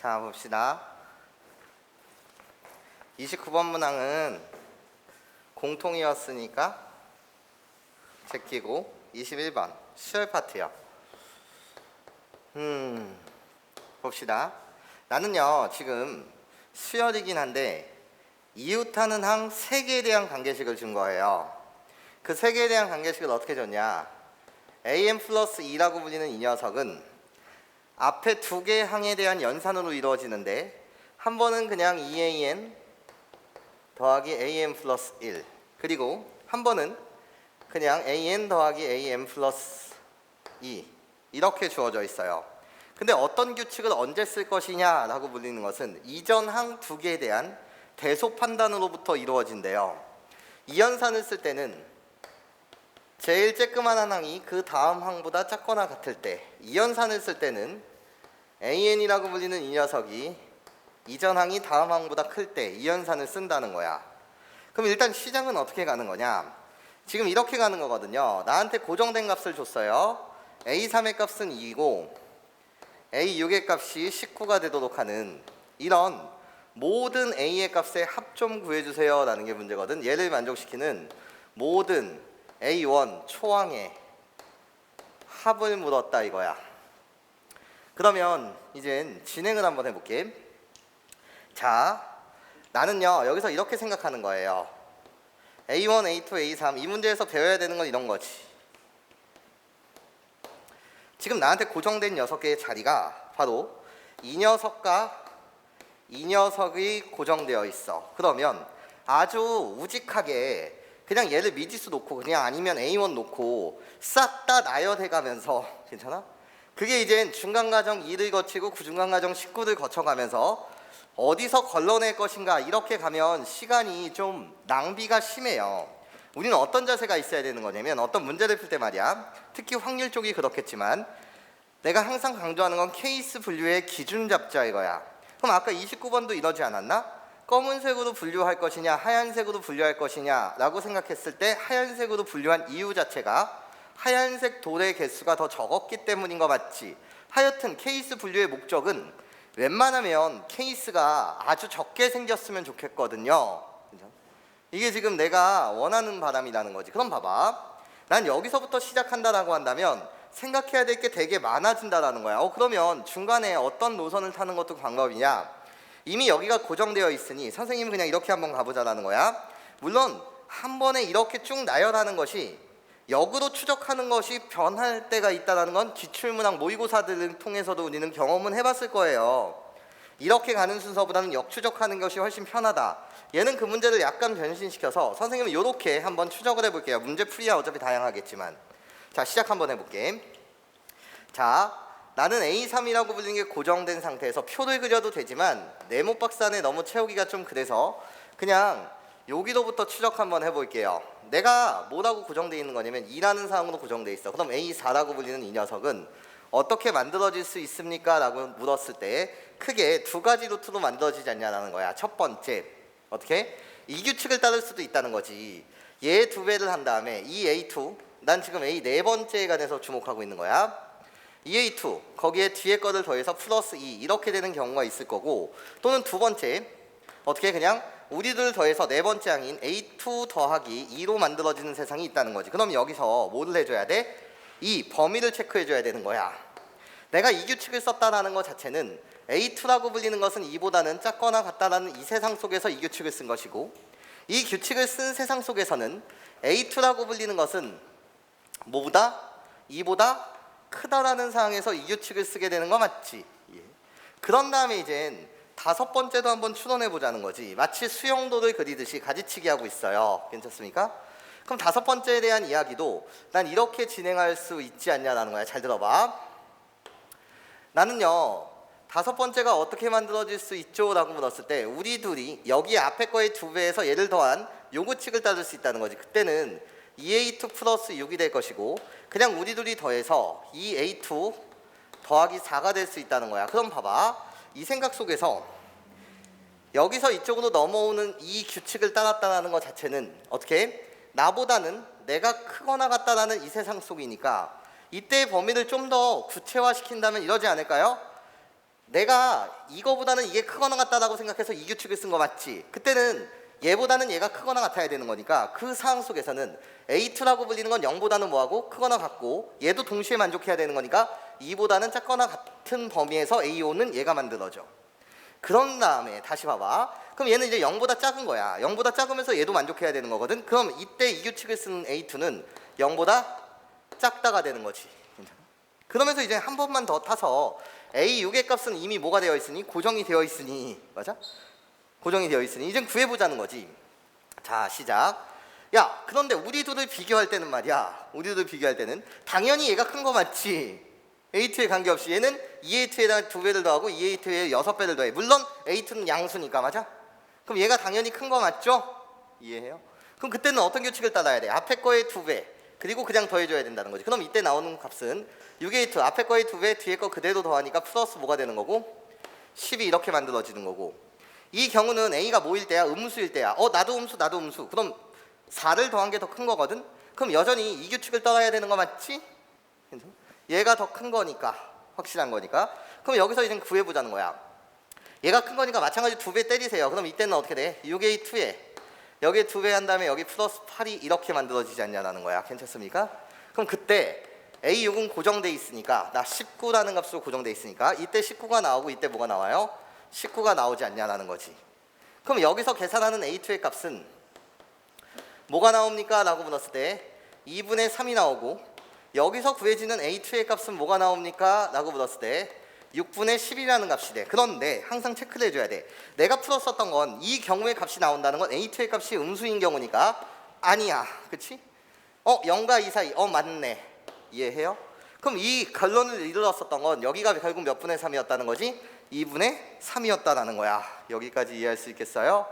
자, 봅시다. 29번 문항은 공통이었으니까 제끼고 21번 수열 파트요. 봅시다. 나는요 지금 수열이긴 한데 이웃하는 항 3개에 대한 관계식을 준 거예요. 그 3개에 대한 관계식을 어떻게 줬냐, am 플러스 2라고 불리는 이 녀석은 앞에 2개의 항에 대한 연산으로 이루어지는데 한 번은 그냥 2an 더하기 am 플러스 1, 그리고 한 번은 그냥 an 더하기 am 플러스 2 이렇게 주어져 있어요. 근데 어떤 규칙을 언제 쓸 것이냐라고 불리는 것은 이전 항 2개에 대한 대소 판단으로부터 이루어진대요. 이 연산을 쓸 때는 제일 쬐끄만한 항이 그 다음 항보다 작거나 같을 때, 이 연산을 쓸 때는 an이라고 불리는 이 녀석이 이전 항이 다음 항보다 클 때 이 연산을 쓴다는 거야. 그럼 일단 시작은 어떻게 가는 거냐, 지금 이렇게 가는 거거든요. 나한테 고정된 값을 줬어요. a3의 값은 2고 a6의 값이 19가 되도록 하는 이런 모든 a의 값의 합 좀 구해주세요 라는 게 문제거든. 얘를 만족시키는 모든 a1 초항의 합을 물었다 이거야. 그러면 이젠 진행을 한번 해볼게. 자, 나는요 여기서 이렇게 생각하는 거예요. A1, A2, A3 이 문제에서 배워야 되는 건 이런 거지. 지금 나한테 고정된 6개의 자리가 바로 이 녀석과 이 녀석이 고정되어 있어. 그러면 아주 우직하게 그냥 얘를 미지수 놓고 그냥 아니면 A1 놓고 싹 다 나열해 가면서, 괜찮아? 그게 이제 중간과정 2를 거치고 중간과정 19를 거쳐가면서 어디서 걸러낼 것인가 이렇게 가면 시간이 좀 낭비가 심해요. 우리는 어떤 자세가 있어야 되는 거냐면, 어떤 문제를 풀 때 말이야, 특히 확률 쪽이 그렇겠지만 내가 항상 강조하는 건 케이스 분류의 기준 잡자 이거야. 그럼 아까 29번도 이러지 않았나? 검은색으로 분류할 것이냐 하얀색으로 분류할 것이냐 라고 생각했을 때 하얀색으로 분류한 이유 자체가 하얀색 돌의 개수가 더 적었기 때문인 거 맞지? 하여튼 케이스 분류의 목적은 웬만하면 케이스가 아주 적게 생겼으면 좋겠거든요. 이게 지금 내가 원하는 바람이라는 거지. 그럼 봐봐, 난 여기서부터 시작한다라고 한다면 생각해야 될 게 되게 많아진다라는 거야. 그러면 중간에 어떤 노선을 타는 것도 방법이냐? 이미 여기가 고정되어 있으니 선생님은 그냥 이렇게 한번 가보자라는 거야. 물론 한 번에 이렇게 쭉 나열하는 것이 역으로 추적하는 것이 변할 때가 있다는 건 기출문항 모의고사들을 통해서도 우리는 경험은 해봤을 거예요. 이렇게 가는 순서보다는 역추적하는 것이 훨씬 편하다. 얘는 그 문제를 약간 변신시켜서 선생님은 이렇게 한번 추적을 해볼게요. 문제 풀이야 어차피 다양하겠지만. 자, 시작 한번 해볼게. 자, 나는 A3이라고 불리는 게 고정된 상태에서 표를 그려도 되지만 네모 박스 안에 너무 채우기가 좀 그래서 그냥 여기로부터 추적 한번 해볼게요. 내가 뭐라고 고정되어 있는 거냐면 2라는 사항으로 고정되어 있어. 그럼 A4라고 불리는 이 녀석은 어떻게 만들어질 수 있습니까? 라고 물었을 때 크게 2가지 루트로 만들어지지 않냐는 거야. 첫 번째, 어떻게? 이 규칙을 따를 수도 있다는 거지. 얘 2배를 한 다음에 이 A2, 난 지금 A 4번째에 관해서 주목하고 있는 거야. EA2 거기에 뒤에 거를 더해서 플러스 2 이렇게 되는 경우가 있을 거고, 또는 두 번째 어떻게 그냥 우리들 더해서 4번째 항인 A2 더하기 2로 만들어지는 세상이 있다는 거지. 그럼 여기서 뭐를 해줘야 돼? 이 범위를 체크해줘야 되는 거야. 내가 이 규칙을 썼다라는 것 자체는 A2라고 불리는 것은 2보다는 작거나 같다라는 이 세상 속에서 이 규칙을 쓴 것이고, 이 규칙을 쓴 세상 속에서는 A2라고 불리는 것은 뭐보다? 2보다 크다라는 상황에서 이 규칙을 쓰게 되는 거 맞지? 예. 그런 다음에 이젠 5번째도 한번 추론해 보자는 거지. 마치 수영도를 그리듯이 가지치기 하고 있어요. 괜찮습니까? 그럼 5번째에 대한 이야기도 난 이렇게 진행할 수 있지 않냐라는 거야. 잘 들어봐. 나는요 5번째가 어떻게 만들어질 수 있죠? 라고 물었을 때 우리 둘이 여기 앞에 거의 2배에서 얘를 더한 요 규칙을 따를 수 있다는 거지. 그때는 2A2 플러스 6이 될 것이고, 그냥 우리 둘이 더해서 2A2 더하기 4가 될 수 있다는 거야. 그럼 봐봐, 이 생각 속에서 여기서 이쪽으로 넘어오는 이 규칙을 따랐다는 것 자체는 어떻게? 나보다는 내가 크거나 같다라는 이 세상 속이니까 이때의 범위를 좀 더 구체화시킨다면 이러지 않을까요? 내가 이거보다는 이게 크거나 같다라고 생각해서 이 규칙을 쓴 거 맞지? 그때는 얘보다는 얘가 크거나 같아야 되는 거니까 그 상황 속에서는 A2라고 불리는 건 0보다는 뭐하고 크거나 같고 얘도 동시에 만족해야 되는 거니까 2보다는 작거나 같은 범위에서 A5는 얘가 만들어져. 그런 다음에 다시 봐봐. 그럼 얘는 이제 0보다 작은 거야. 0보다 작으면서 얘도 만족해야 되는 거거든. 그럼 이때 이 규칙을 쓰는 A2는 0보다 작다가 되는 거지. 그러면서 이제 한 번만 더 타서 A6의 값은 이미 뭐가 되어 있으니? 고정이 되어 있으니. 맞아? 고정이 되어 있으니 이제 구해보자는 거지. 자, 시작. 야, 그런데 우리 둘을 비교할 때는 말이야, 우리 둘을 비교할 때는 당연히 얘가 큰 거 맞지? A2에 관계없이 얘는 EA2에다 2배를 더하고 EA2에 6배를 더해. 물론 A2는 양수니까. 맞아? 그럼 얘가 당연히 큰 거 맞죠? 이해해요? 그럼 그때는 어떤 규칙을 따라야 돼? 앞에 거의 2배 그리고 그냥 더해줘야 된다는 거지. 그럼 이때 나오는 값은 6A2 앞에 거의 2배 뒤에 거 그대로 더하니까 플러스 뭐가 되는 거고 10이 이렇게 만들어지는 거고, 이 경우는 A가 뭐일 때야? 음수일 때야. 나도 음수 나도 음수. 그럼 4를 더한 게 더 큰 거거든. 그럼 여전히 이 규칙을 따라야 되는 거 맞지? 얘가 더 큰 거니까, 확실한 거니까. 그럼 여기서 이제 구해보자는 거야. 얘가 큰 거니까 마찬가지 2배 때리세요. 그럼 이때는 어떻게 돼? 6A2에 여기에 2배 한 다음에 여기 플러스 8이 이렇게 만들어지지 않냐라는 거야. 괜찮습니까? 그럼 그때 A6은 고정돼 있으니까, 나 19라는 값으로 고정돼 있으니까 이때 19가 나오고 이때 뭐가 나와요? 19가 나오지 않냐라는 거지. 그럼 여기서 계산하는 A2의 값은 뭐가 나옵니까? 라고 물었을 때 2분의 3이 나오고, 여기서 구해지는 A2의 값은 뭐가 나옵니까? 라고 물었을 때 6분의 10이라는 값이 돼. 그런데 항상 체크를 해줘야 돼. 내가 풀었었던 건 이 경우의 값이 나온다는 건 A2의 값이 음수인 경우니까 아니야. 그치? 0과 2 사이. 맞네. 이해해요? 그럼 이 결론을 이루었었던 건 여기가 결국 몇 분의 3이었다는 거지? 2분의 3이었다는 거야. 여기까지 이해할 수 있겠어요?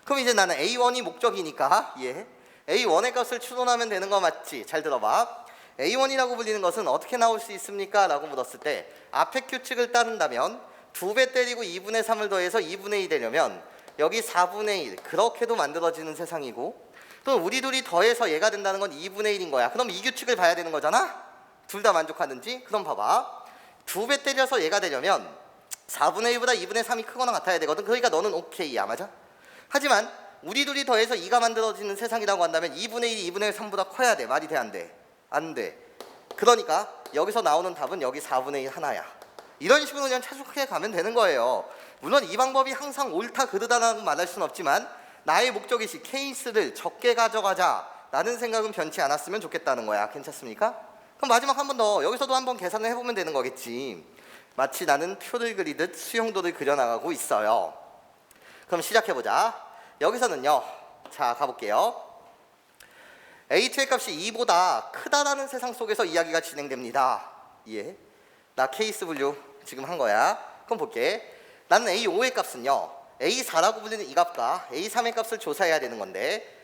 그럼 이제 나는 A1이 목적이니까 이해해? A1의 값을 추론하면 되는 거 맞지? 잘 들어봐. A1이라고 불리는 것은 어떻게 나올 수 있습니까? 라고 물었을 때 앞에 규칙을 따른다면 2배 때리고 2분의 3을 더해서 2분의 2 되려면 여기 4분의 1 그렇게도 만들어지는 세상이고, 또 우리 둘이 더해서 얘가 된다는 건 2분의 1인 거야. 그럼 이 규칙을 봐야 되는 거잖아? 둘 다 만족하는지? 그럼 봐봐. 2배 때려서 얘가 되려면 4분의 1보다 2분의 3이 크거나 같아야 되거든. 그러니까 너는 오케이야. 맞아? 하지만 우리 둘이 더해서 2가 만들어지는 세상이라고 한다면 2분의 1이 2분의 3보다 커야 돼. 말이 돼? 안 돼? 안 돼. 그러니까 여기서 나오는 답은 여기 4분의 1 하나야. 이런 식으로 그냥 차죽해 가면 되는 거예요. 물론 이 방법이 항상 옳다 그르다라고 말할 수는 없지만 나의 목적이시 케이스를 적게 가져가자 라는 생각은 변치 않았으면 좋겠다는 거야. 괜찮습니까? 그럼 마지막 한 번 더 여기서도 한번 계산을 해보면 되는 거겠지. 마치 나는 표를 그리듯 수영도를 그려나가고 있어요. 그럼 시작해보자. 여기서는요, 자 가볼게요. A2의 값이 2보다 크다라는 세상 속에서 이야기가 진행됩니다. 이해? 나 케이스 분류 지금 한 거야. 그럼 볼게. 나는 A5의 값은요, A4라고 불리는 이 값과 A3의 값을 조사해야 되는 건데,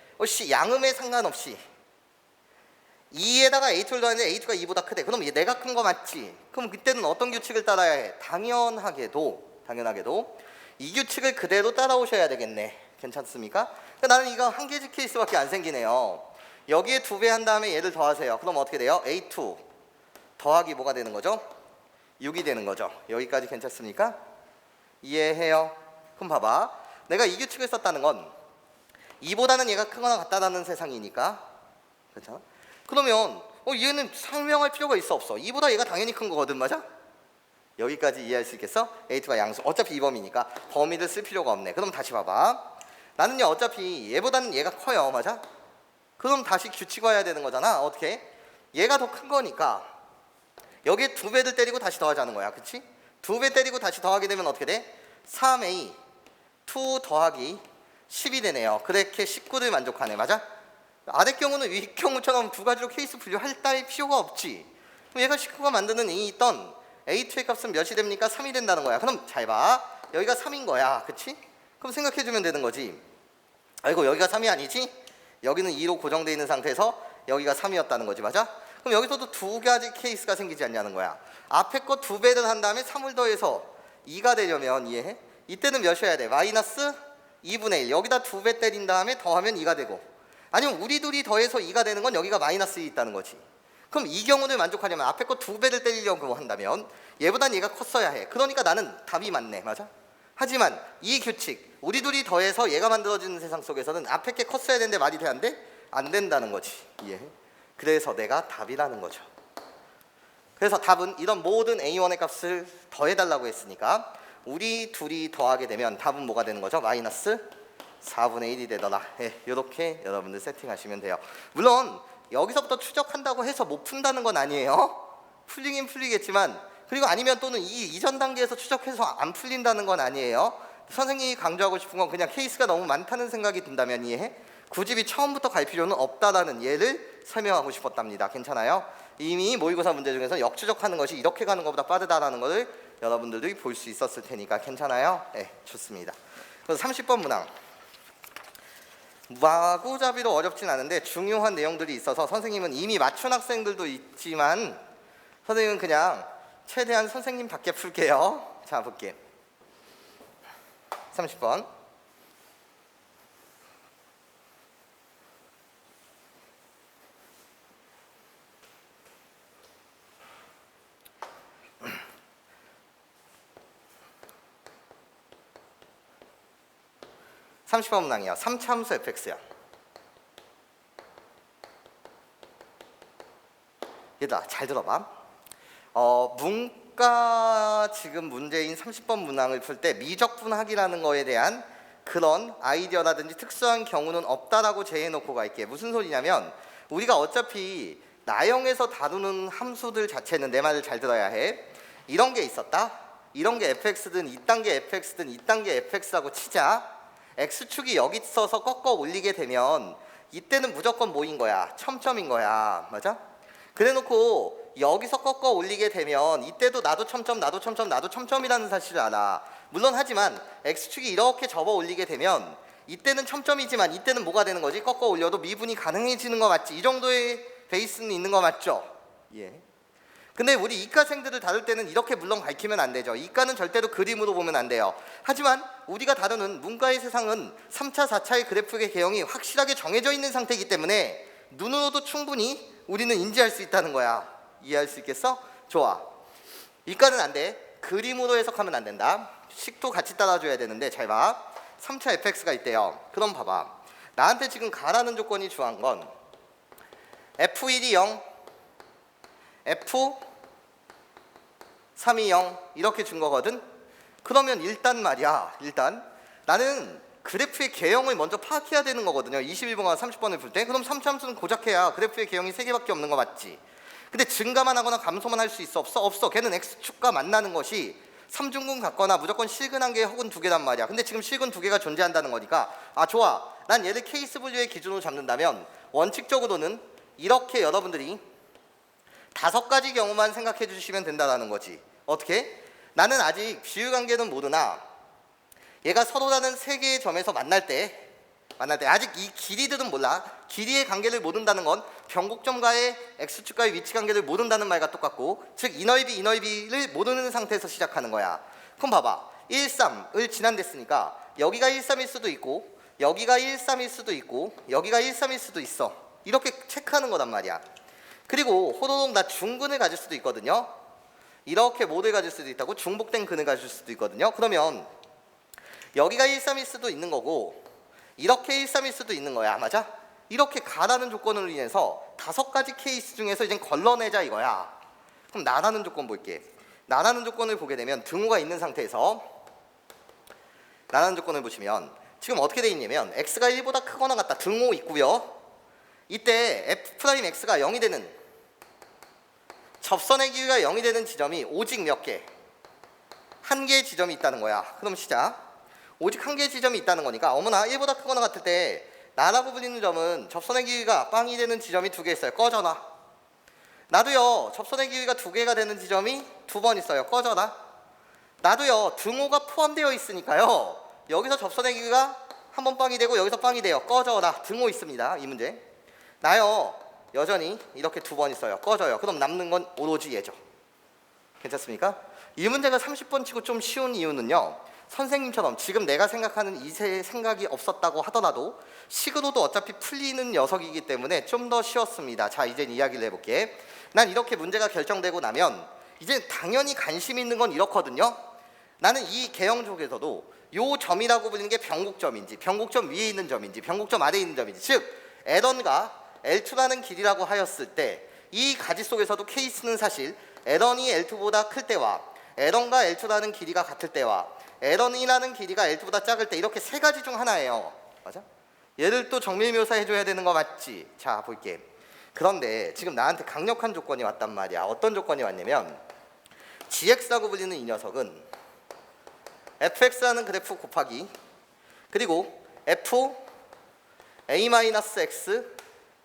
양음에 상관없이 2에다가 A2를 더하는데 A2가 2보다 크대. 그럼 얘 내가 큰 거 맞지? 그럼 그때는 어떤 규칙을 따라야 해? 당연하게도 이 규칙을 그대로 따라오셔야 되겠네. 괜찮습니까? 그러니까 나는 이거 한 개지 케이스밖에 안 생기네요. 여기에 2배 한 다음에 얘를 더하세요. 그럼 어떻게 돼요? A2 더하기 뭐가 되는 거죠? 6이 되는 거죠. 여기까지 괜찮습니까? 이해해요? 그럼 봐봐. 내가 이 규칙을 썼다는 건 2보다는 얘가 크거나 같다라는 세상이니까, 그렇죠? 그러면 얘는 설명할 필요가 있어 없어? 2보다 얘가 당연히 큰 거거든. 맞아? 여기까지 이해할 수 있겠어? A2가 양수. 어차피 이 범위니까 범위를 쓸 필요가 없네. 그럼 다시 봐봐. 나는요 어차피 얘보다는 얘가 커요. 맞아? 그럼 다시 규칙 와야 되는 거잖아. 어떻게? 얘가 더 큰 거니까 여기에 2배를 때리고 다시 더하자는 거야. 그치? 2배 때리고 다시 더하게 되면 어떻게 돼? 3A 2 더하기 10이 되네요. 그렇게 19를 만족하네. 맞아? 아래 경우는 위 경우처럼 두 가지로 케이스 분류할 따위 필요가 없지. 그럼 얘가 19가 만드는 이 있던 A2의 값은 몇이 됩니까? 3이 된다는 거야. 그럼 잘 봐. 여기가 3인 거야. 그치? 그럼 생각해주면 되는 거지. 아이고 여기가 3이 아니지? 여기는 2로 고정되어 있는 상태에서 여기가 3이었다는 거지. 맞아? 그럼 여기서도 두 가지 케이스가 생기지 않냐는 거야. 앞에 거 2배를 한 다음에 3을 더해서 2가 되려면, 이해해? 이때는 몇이어야 돼? 마이너스 2분의 1. 여기다 2배 때린 다음에 더하면 2가 되고, 아니면 우리 둘이 더해서 2가 되는 건 여기가 마이너스 2 있다는 거지. 그럼 이 경우를 만족하려면 앞에 거 2배를 때리려고 한다면 얘보단 얘가 컸어야 해. 그러니까 나는 답이 맞네. 맞아? 하지만 이 규칙, 우리 둘이 더해서 얘가 만들어지는 세상 속에서는 앞에 게 컸어야 되는데 말이 돼 안 돼? 안 된다는 거지. 이해해? 그래서 내가 답이라는 거죠. 그래서 답은 이런 모든 A1의 값을 더해달라고 했으니까 우리 둘이 더하게 되면 답은 뭐가 되는 거죠? 마이너스 4분의 1이 되더라. 이렇게 여러분들 세팅하시면 돼요. 물론 여기서부터 추적한다고 해서 못 푼다는 건 아니에요. 풀리긴 풀리겠지만, 그리고 아니면 또는 이 이전 단계에서 추적해서 안 풀린다는 건 아니에요. 선생님이 강조하고 싶은 건 그냥 케이스가 너무 많다는 생각이 든다면 이해해? 굳이 처음부터 갈 필요는 없다라는 예를 설명하고 싶었답니다. 괜찮아요? 이미 모의고사 문제 중에서 역추적하는 것이 이렇게 가는 것보다 빠르다라는 것을 여러분들이 볼 수 있었을 테니까 괜찮아요? 네, 좋습니다. 그래서 30번 문항. 마구잡이로 어렵진 않은데 중요한 내용들이 있어서 선생님은 이미 맞춘 학생들도 있지만 선생님은 그냥 최대한 선생님밖에 풀게요. 자, 볼게. 30번. (30번) 문항이요. 3차 함수 fx요. 얘들아 잘 들어봐. 문과 지금 문제인 30번 문항을 풀 때 미적분학이라는 거에 대한 그런 아이디어라든지 특수한 경우는 없다라고 제해놓고 갈게. 무슨 소리냐면 우리가 어차피 나형에서 다루는 함수들 자체는 내 말을 잘 들어야 해. 이런 게 있었다. 이런 게 fx든 이딴 게 fx든 이딴 게 fx라고 치자. x축이 여기 있어서 꺾어 올리게 되면 이때는 무조건 뭐인 거야? 첨점인 거야. 맞아? 그래놓고 여기서 꺾어 올리게 되면 이때도 나도 첨점 나도 첨점 나도 첨점이라는 사실을 알아. 물론 하지만 x축이 이렇게 접어 올리게 되면 이때는 첨점이지만 이때는 뭐가 되는 거지? 꺾어 올려도 미분이 가능해지는 거 맞지? 이 정도의 베이스는 있는 거 맞죠? 예. 근데 우리 이과생들을 다룰 때는 이렇게 물론 밝히면 안 되죠. 이과는 절대로 그림으로 보면 안 돼요. 하지만 우리가 다루는 문과의 세상은 3차, 4차의 그래프의 개형이 확실하게 정해져 있는 상태이기 때문에 눈으로도 충분히 우리는 인지할 수 있다는 거야. 이해할 수 있겠어? 좋아. 이과는 안 돼. 그림으로 해석하면 안 된다. 식도 같이 따라줘야 되는데 잘 봐. 3차 fx가 있대요. 그럼 봐봐. 나한테 지금 가라는 조건이 중요한 건 f1이 0, f3이 0 이렇게 준 거거든. 그러면 일단 말이야. 일단 나는 그래프의 개형을 먼저 파악해야 되는 거거든요. 21번과 30번을 풀 때. 그럼 3차 함수는 고작 해야 그래프의 개형이 3개밖에 없는 거 맞지? 근데 증가만 하거나 감소만 할 수 있어? 없어? 없어. 걔는 x축과 만나는 것이 3중근 같거나 무조건 실근 한 개 혹은 두 개란 말이야. 근데 지금 실근 두 개가 존재한다는 거니까 아 좋아. 난 얘를 케이스 분류의 기준으로 잡는다면 원칙적으로는 이렇게 여러분들이 5가지 경우만 생각해 주시면 된다는 거지. 어떻게? 나는 아직 비율관계는 모르나 얘가 서로라는 3개의 점에서 만날 때 아직 이 길이들은 몰라. 길이의 관계를 모른다는 건 변곡점과의 x축과의 위치 관계를 모른다는 말과 똑같고, 즉 이 넓이를 모르는 상태에서 시작하는 거야. 그럼 봐봐. 1, 3을 지난댔으니까 여기가 1, 3일 수도 있고 여기가 1, 3일 수도 있고 여기가 1, 3일 수도 있어. 이렇게 체크하는 거란 말이야. 그리고 호로록 나 중근을 가질 수도 있거든요. 이렇게 모를 가질 수도 있다고. 중복된 근을 가질 수도 있거든요. 그러면 여기가 1, 3일 수도 있는 거고 이렇게 1, 3일 수도 있는 거야. 맞아? 이렇게 가라는 조건으로 인해서 5가지 케이스 중에서 이제 걸러내자 이거야. 그럼 나라는 조건 볼게. 나라는 조건을 보게 되면 등호가 있는 상태에서 나라는 조건을 보시면 지금 어떻게 돼 있냐면 x가 1보다 크거나 같다. 등호 있고요. 이때 f'x가 0이 되는 접선의 길이가 0이 되는 지점이 오직 몇 개? 한 개의 지점이 있다는 거야. 그럼 시작. 오직 한 개의 지점이 있다는 거니까 어머나 1보다 크거나 같을 때 나라고 불리는 점은 접선의 길이가 빵이 되는 지점이 2개 있어요. 꺼져라. 나도요. 접선의 길이가 2개가 되는 지점이 2번 있어요. 꺼져라. 나도요. 등호가 포함되어 있으니까요. 여기서 접선의 길이가 한 번 빵이 되고 여기서 빵이 돼요. 꺼져라. 등호 있습니다. 이 문제. 나요. 여전히 이렇게 2번 있어요. 꺼져요. 그럼 남는 건 오로지 얘죠. 괜찮습니까? 이 문제가 30번 치고 좀 쉬운 이유는요. 선생님처럼 지금 내가 생각하는 이세 생각이 없었다고 하더라도 식으로도 어차피 풀리는 녀석이기 때문에 좀 더 쉬웠습니다. 자, 이제 이야기를 해볼게. 난 이렇게 문제가 결정되고 나면 이제 당연히 관심 있는 건 이렇거든요. 나는 이 개형 쪽에서도 요 점이라고 불리는 게 변곡점인지, 변곡점 위에 있는 점인지, 변곡점 아래에 있는 점인지, 즉 L1과 L2라는 길이라고 하였을 때 이 가지 속에서도 케이스는 사실 L1이 L2보다 클 때와 L1과 L2라는 길이가 같을 때와 L1이라는 길이가 L2보다 작을 때 이렇게 세 가지 중 하나예요. 맞아? 얘를 또 정밀 묘사해줘야 되는 거 맞지? 자, 볼게. 그런데 지금 나한테 강력한 조건이 왔단 말이야. 어떤 조건이 왔냐면 GX라고 불리는 이 녀석은 fx라는 그래프 곱하기 그리고 f a-x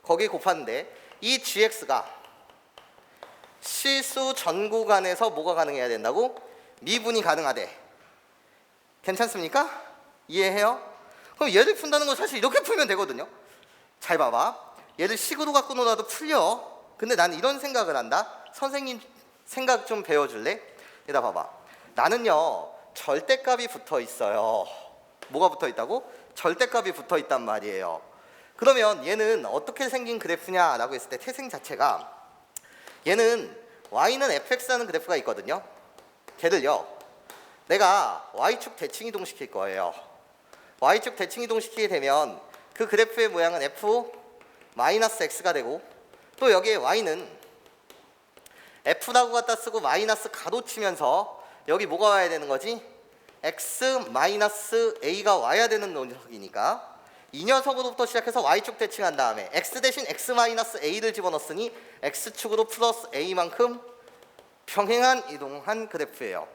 거기에 곱하는데 이 gx가 실수 전 구간에서 뭐가 가능해야 된다고? 미분이 가능하대. 괜찮습니까? 이해해요? 그럼 얘를 푼다는 건 사실 이렇게 풀면 되거든요. 잘 봐봐. 얘를 식으로 갖고 놀아도 풀려. 근데 나는 이런 생각을 한다. 선생님 생각 좀 배워줄래? 얘다 봐봐. 나는요 절대값이 붙어 있어요. 뭐가 붙어 있다고? 절대값이 붙어 있단 말이에요. 그러면 얘는 어떻게 생긴 그래프냐라고 했을 때 태생 자체가 얘는 y는 fx라는 그래프가 있거든요. 걔를요 내가 y축 대칭 이동시킬 거예요. y축 대칭 이동시키게 되면 그 그래프의 모양은 f-x가 되고 또 여기에 y는 f라고 갖다 쓰고 마이너스 가로 치면서 여기 뭐가 와야 되는 거지? x-a가 와야 되는 녀석이니까 이 녀석으로부터 시작해서 y축 대칭한 다음에 x 대신 x-a를 집어넣었으니 x축으로 플러스 a만큼 평행한 이동한 그래프예요.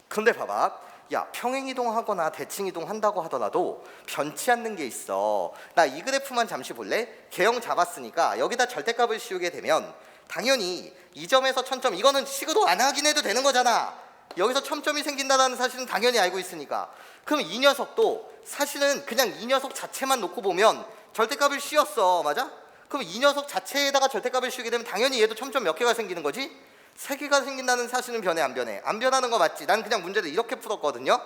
근데 봐봐. 야, 평행 이동하거나 대칭 이동한다고 하더라도 변치 않는 게 있어. 나 이 그래프만 잠시 볼래? 개형 잡았으니까 여기다 절대값을 씌우게 되면 당연히 이 점에서 천점, 이거는 식으로 안 확인해도 되는 거잖아. 여기서 첨점이 생긴다는 사실은 당연히 알고 있으니까. 그럼 이 녀석도 사실은 그냥 이 녀석 자체만 놓고 보면 절대값을 씌웠어. 맞아? 그럼 이 녀석 자체에다가 절대값을 씌우게 되면 당연히 얘도 첨점 몇 개가 생기는 거지? 3개가 생긴다는 사실은 변해 안 변해? 안 변하는 거 맞지? 난 그냥 문제를 이렇게 풀었거든요.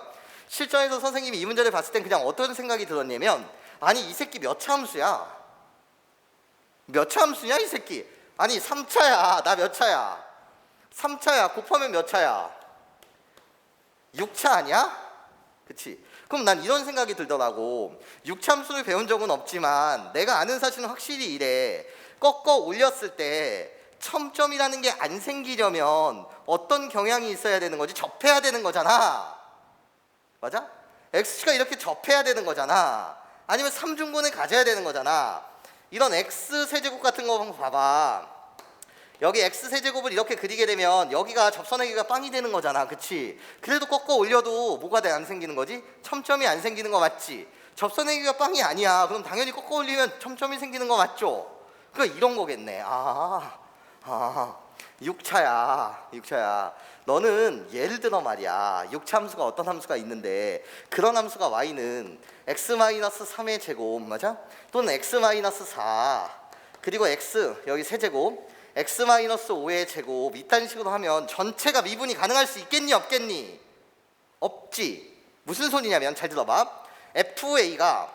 실전에서 선생님이 이 문제를 봤을 땐 그냥 어떤 생각이 들었냐면 아니 이 새끼 몇 차 함수야? 몇 차 함수냐 이 새끼? 아니 3차야. 나 몇 차야? 3차야. 곱하면 몇 차야? 6차 아니야? 그치? 그럼 난 이런 생각이 들더라고. 6차 함수를 배운 적은 없지만 내가 아는 사실은 확실히 이래. 꺾어 올렸을 때 첨점이라는 게 안 생기려면 어떤 경향이 있어야 되는 거지? 접해야 되는 거잖아. 맞아? x가 이렇게 접해야 되는 거잖아. 아니면 3중근을 가져야 되는 거잖아. 이런 x세제곱 같은 거 한번 봐봐. 여기 x세제곱을 이렇게 그리게 되면 여기가 접선의 길이가 빵이 되는 거잖아. 그치? 그래도 꺾어 올려도 뭐가 안 생기는 거지? 첨점이 안 생기는 거 맞지? 접선의 길이가 빵이 아니야. 그럼 당연히 꺾어 올리면 첨점이 생기는 거 맞죠? 그러니까 이런 거겠네. 6차야. 너는 예를 들어 말이야. 6차 함수가 어떤 함수가 있는데 그런 함수가 y는 x-3의 제곱 맞아? 또는 x-4 그리고 x 여기 세제곱 x-5의 제곱 이딴 식으로 하면 전체가 미분이 가능할 수 있겠니 없겠니? 없지. 무슨 소리냐면 잘 들어봐. fa가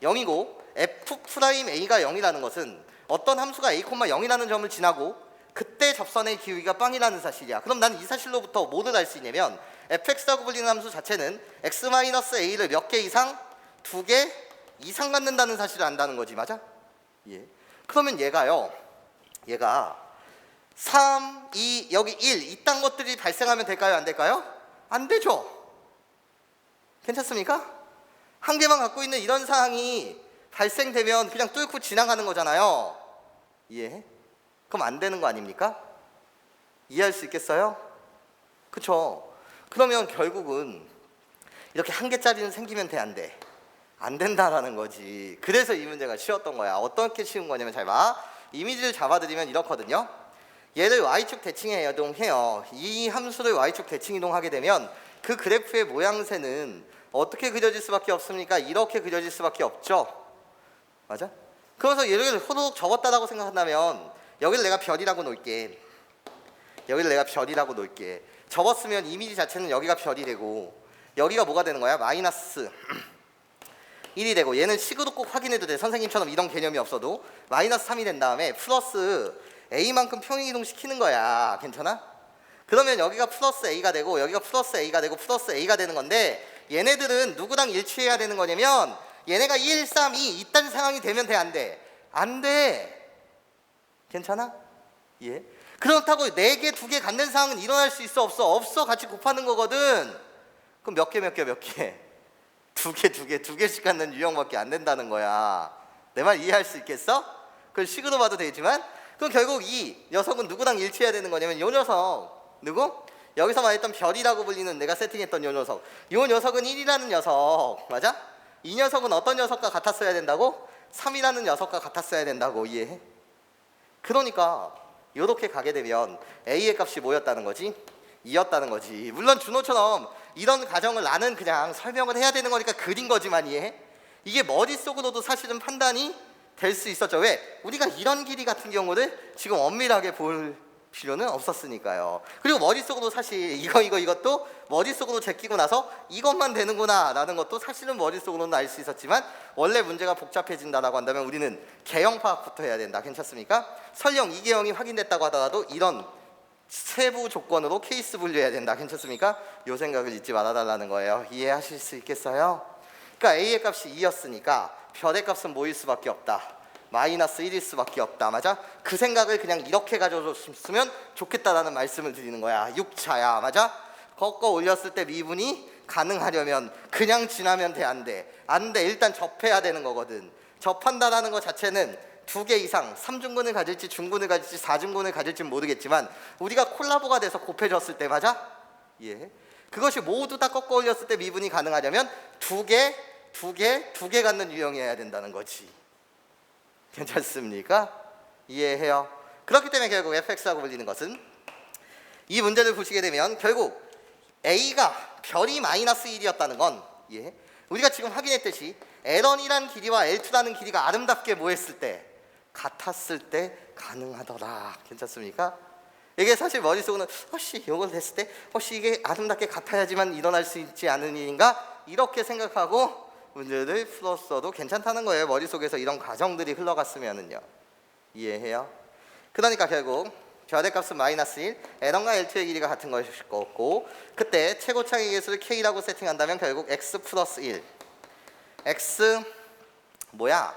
0이고 f'a가 0이라는 것은 어떤 함수가 a, 0이라는 점을 지나고 그때 접선의 기울기가 빵이라는 사실이야. 그럼 난 이 사실로부터 뭐를 알 수 있냐면 fx라고 불리는 함수 자체는 x-a를 몇 개 이상? 2개 이상 갖는다는 사실을 안다는 거지. 맞아? 예. 그러면 얘가 3, 2, 여기 1 이딴 것들이 발생하면 될까요? 안 될까요? 안 되죠. 괜찮습니까? 한 개만 갖고 있는 이런 사항이 발생되면 그냥 뚫고 지나가는 거잖아요. 이해해? 그럼 안 되는 거 아닙니까? 이해할 수 있겠어요? 그쵸? 그러면 결국은 이렇게 한 개짜리는 생기면 돼, 안 돼? 안 된다라는 거지. 그래서 이 문제가 쉬웠던 거야. 어떻게 쉬운 거냐면 잘 봐. 이미지를 잡아드리면 이렇거든요. 얘를 y축 대칭에 이동해요. 이 함수를 y축 대칭 이동하게 되면 그 그래프의 모양새는 어떻게 그려질 수밖에 없습니까? 이렇게 그려질 수밖에 없죠. 맞아? 그래서 얘를 호로록 접었다라고 생각한다면 여기를 내가 별이라고 놓을게. 접었으면 이미지 자체는 여기가 별이 되고 여기가 뭐가 되는 거야? 마이너스 1이 되고 얘는 식으로 꼭 확인해도 돼. 선생님처럼 이런 개념이 없어도 마이너스 3이 된 다음에 플러스 a만큼 평행 이동시키는 거야. 괜찮아? 그러면 여기가 플러스 A가 되고 여기가 플러스 A가 되고 플러스 A가 되는 건데 얘네들은 누구랑 일치해야 되는 거냐면 얘네가 1, 3, 2 이딴 상황이 되면 돼, 안 돼? 안 돼. 괜찮아? 예. 그렇다고 4개, 2개 갖는 상황은 일어날 수 있어, 없어? 없어. 같이 곱하는 거거든. 그럼 몇 개? 2개씩 갖는 유형밖에 안 된다는 거야. 내 말 이해할 수 있겠어? 그걸 식으로 봐도 되지만 그럼 결국 이 녀석은 누구랑 일치해야 되는 거냐면 요 녀석 누구? 여기서 말했던 별이라고 불리는 내가 세팅했던 요 녀석. 요 녀석은 1이라는 녀석 맞아? 이 녀석은 어떤 녀석과 같았어야 된다고? 3이라는 녀석과 같았어야 된다고. 이해해? 그러니까 요렇게 가게 되면 A의 값이 뭐였다는 거지? 2였다는 거지. 물론 준호처럼 이런 가정을 나는 그냥 설명을 해야 되는 거니까 그린 거지만 이해해? 이게 머릿속으로도 사실은 판단이 될 수 있었죠. 왜? 우리가 이런 길이 같은 경우를 지금 엄밀하게 볼 필요는 없었으니까요. 그리고 머릿속으로 사실 이것도 머릿속으로 제끼고 나서 이것만 되는구나 라는 것도 사실은 머릿속으로는 알 수 있었지만 원래 문제가 복잡해진다라고 한다면 우리는 개형 파악부터 해야 된다. 괜찮습니까? 설령 이개형이 확인됐다고 하더라도 이런 세부 조건으로 케이스 분류해야 된다. 괜찮습니까? 요 생각을 잊지 말아달라는 거예요. 이해하실 수 있겠어요? 그러니까 A의 값이 2였으니까 별의 값은 뭐일 수밖에 없다. 마이너스 1일 수밖에 없다. 맞아? 그 생각을 그냥 이렇게 가져줬으면 좋겠다라는 말씀을 드리는 거야. 6차야. 맞아? 꺾어 올렸을 때 미분이 가능하려면 그냥 지나면 돼, 안 돼? 안 돼. 일단 접해야 되는 거거든. 접한다라는 것 자체는 2개 이상 3중근을 가질지 중근을 가질지 4중근을 가질지 모르겠지만 우리가 콜라보가 돼서 곱해졌을 때 맞아? 예. 그것이 모두 다 꺾어 올렸을 때 미분이 가능하려면 2개 갖는 유형이어야 된다는 거지. 괜찮습니까? 이해해요? 그렇기 때문에 결국 fx라고 불리는 것은 이 문제를 보시게 되면 결국 a가 별이 마이너스 1이었다는 건 예? 우리가 지금 확인했듯이 L1이라는 길이와 L2라는 길이가 아름답게 뭐 했을 때? 같았을 때 가능하더라. 괜찮습니까? 이게 사실 머릿속으로는 혹시 이걸 했을 때 혹시 이게 아름답게 같아야지만 일어날 수 있지 않은 일인가? 이렇게 생각하고 문제를 풀었어도 괜찮다는 거예요. 머릿속에서 이런 과정들이 흘러갔으면은요. 이해해요? 그러니까 결국 별의 값은 마이너스 1, L1과 L2의 길이가 같은 것일 거고 그때 최고차의 개수를 K라고 세팅한다면 결국 X 플러스 1 X 뭐야?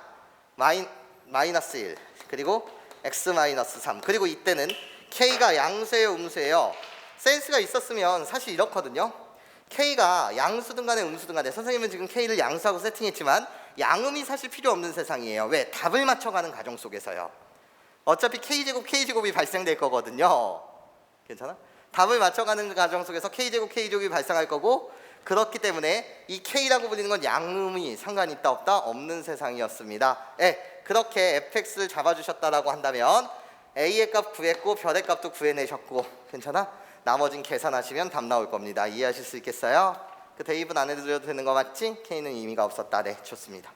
마이너스 1 그리고 X 마이너스 3 그리고 이때는 K가 양수예요 음수예요? 센스가 있었으면 사실 이렇거든요. K가 양수든 간에 음수든 간에 선생님은 지금 K를 양수하고 세팅했지만 양음이 사실 필요 없는 세상이에요. 왜? 답을 맞춰가는 과정 속에서요. 어차피 K제곱이 발생될 거거든요. 괜찮아? 답을 맞춰가는 과정 속에서 K제곱이 발생할 거고 그렇기 때문에 이 K라고 불리는 건 양음이 상관이 있다 없다? 없는 세상이었습니다. 예, 그렇게 fx를 잡아주셨다라고 한다면 A의 값 구했고 별의 값도 구해내셨고 괜찮아? 나머진 계산하시면 답 나올 겁니다. 이해하실 수 있겠어요? 그 대입은 안 해드려도 되는 거 맞지? K는 의미가 없었다. 네, 좋습니다.